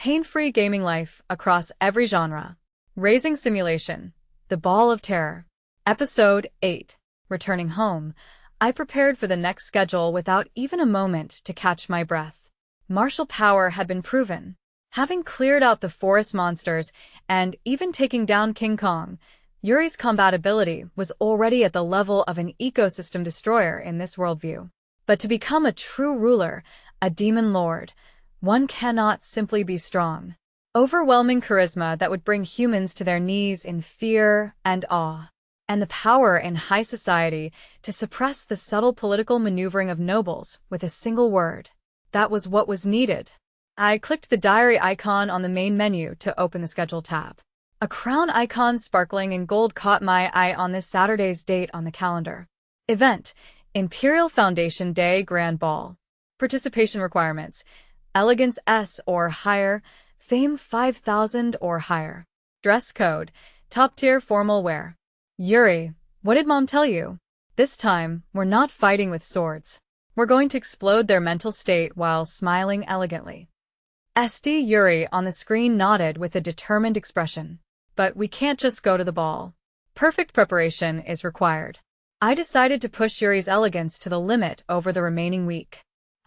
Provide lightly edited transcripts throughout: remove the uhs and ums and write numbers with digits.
pain-free gaming life across every genre. Raising Simulation, The Ball of Terror. Episode 8. Returning home, I prepared for the next schedule without even a moment to catch my breath. Martial power had been proven. Having cleared out the forest monsters and even taking down King Kong, Yuri's compatibility was already at the level of an ecosystem destroyer in this worldview. But to become a true ruler, a demon lord, one cannot simply be strong. Overwhelming charisma that would bring humans to their knees in fear and awe. And the power in high society to suppress the subtle political maneuvering of nobles with a single word. That was what was needed. I clicked the diary icon on the main menu to open the schedule tab. A crown icon sparkling in gold caught my eye on this Saturday's date on the calendar. Event: Imperial Foundation Day Grand Ball. Participation requirements: Elegance S or higher, Fame 5000 or higher. Dress code: top-tier formal wear. Yuri, what did Mom tell you? This time, we're not fighting with swords. We're going to explode their mental state while smiling elegantly. SD Yuri on the screen nodded with a determined expression. But we can't just go to the ball. Perfect preparation is required. I decided to push Yuri's elegance to the limit over the remaining week.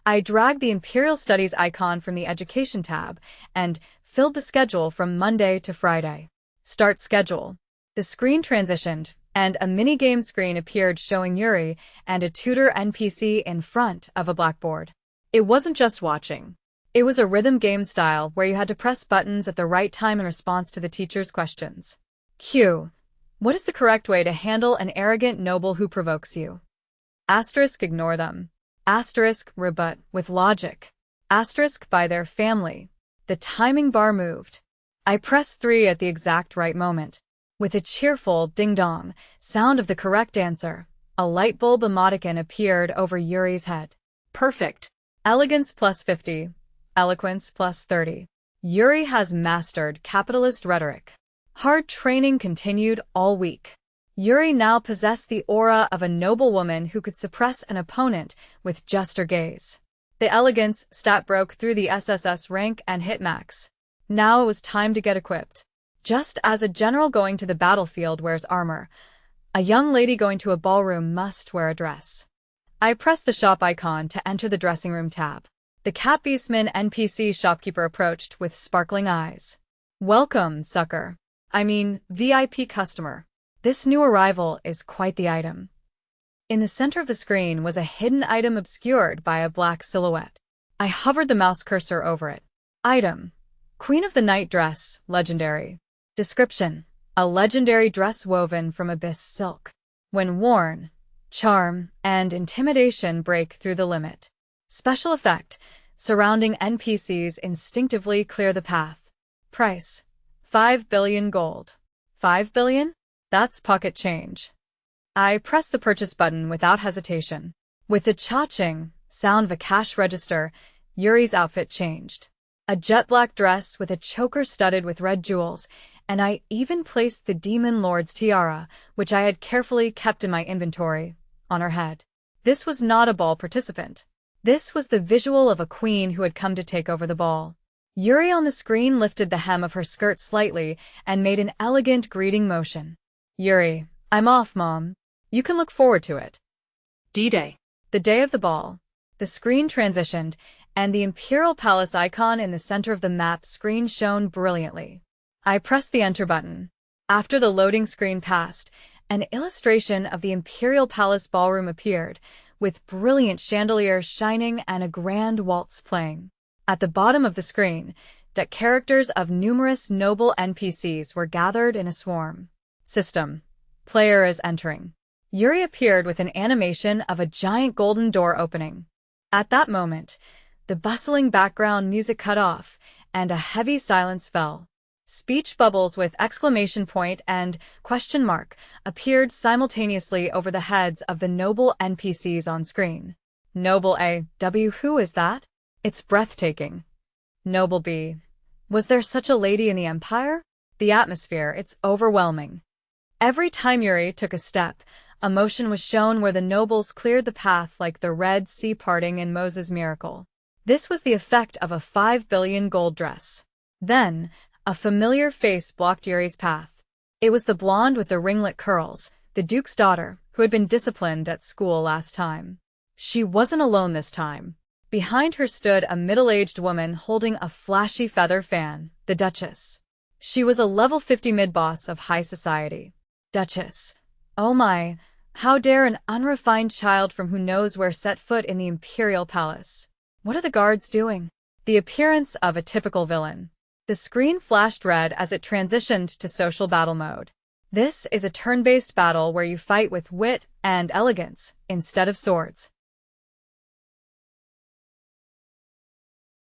I dragged the Imperial Studies icon from the Education tab and filled the schedule from Monday to Friday. Start schedule. The screen transitioned, and a mini-game screen appeared showing Yuri and a tutor NPC in front of a blackboard. It wasn't just watching. It was a rhythm game style where you had to press buttons at the right time in response to the teacher's questions. Q. What is the correct way to handle an arrogant noble who provokes you? Asterisk, ignore them. Asterisk, rebut with logic. Asterisk, by their family. The timing bar moved. I pressed 3 at the exact right moment. With a cheerful ding-dong sound of the correct answer, a light bulb emoticon appeared over Yuri's head. Perfect. Elegance plus 50. Eloquence plus 30. Yuri has mastered capitalist rhetoric. Hard training continued all week. Yuri now possessed the aura of a noblewoman who could suppress an opponent with just her gaze. The elegance stat broke through the SSS rank and hit max. Now it was time to get equipped. Just as a general going to the battlefield wears armor, a young lady going to a ballroom must wear a dress. I pressed the shop icon to enter the dressing room tab. The Cat Beastman NPC shopkeeper approached with sparkling eyes. Welcome, sucker. I mean, VIP customer. This new arrival is quite the item. In the center of the screen was a hidden item obscured by a black silhouette. I hovered the mouse cursor over it. Item: Queen of the Night dress, legendary. Description: a legendary dress woven from abyss silk. When worn, charm and intimidation break through the limit. Special effect: surrounding NPCs instinctively clear the path. Price: 5 billion gold. 5 billion? That's pocket change. I pressed the purchase button without hesitation. With the cha-ching sound of a cash register, Yuri's outfit changed. A jet black dress with a choker studded with red jewels, and I even placed the Demon Lord's tiara, which I had carefully kept in my inventory, on her head. This was not a ball participant. This was the visual of a queen who had come to take over the ball. Yuri on the screen lifted the hem of her skirt slightly and made an elegant greeting motion. Yuri, I'm off, Mom. You can look forward to it. D-Day. The day of the ball. The screen transitioned, and the Imperial Palace icon in the center of the map screen shone brilliantly. I pressed the enter button. After the loading screen passed, an illustration of the Imperial Palace ballroom appeared, with brilliant chandeliers shining and a grand waltz playing. At the bottom of the screen, the characters of numerous noble NPCs were gathered in a swarm. System: player is entering. Yuri appeared with an animation of a giant golden door opening. At that moment, the bustling background music cut off, and a heavy silence fell. Speech bubbles with exclamation point and question mark appeared simultaneously over the heads of the noble NPCs on screen. Noble A.W. Who is that? It's breathtaking. Noble B. Was there such a lady in the Empire? The atmosphere, it's overwhelming. Every time Yuri took a step, emotion was shown where the nobles cleared the path like the Red Sea parting in Moses' miracle. This was the effect of a 5 billion gold dress. Then, a familiar face blocked Yuri's path. It was the blonde with the ringlet curls, the Duke's daughter, who had been disciplined at school last time. She wasn't alone this time. Behind her stood a middle-aged woman holding a flashy feather fan, the Duchess. She was a level 50 mid-boss of high society. Duchess. Oh my, how dare an unrefined child from who knows where set foot in the Imperial Palace. What are the guards doing? The appearance of a typical villain. The screen flashed red as it transitioned to social battle mode. This is a turn-based battle where you fight with wit and elegance instead of swords.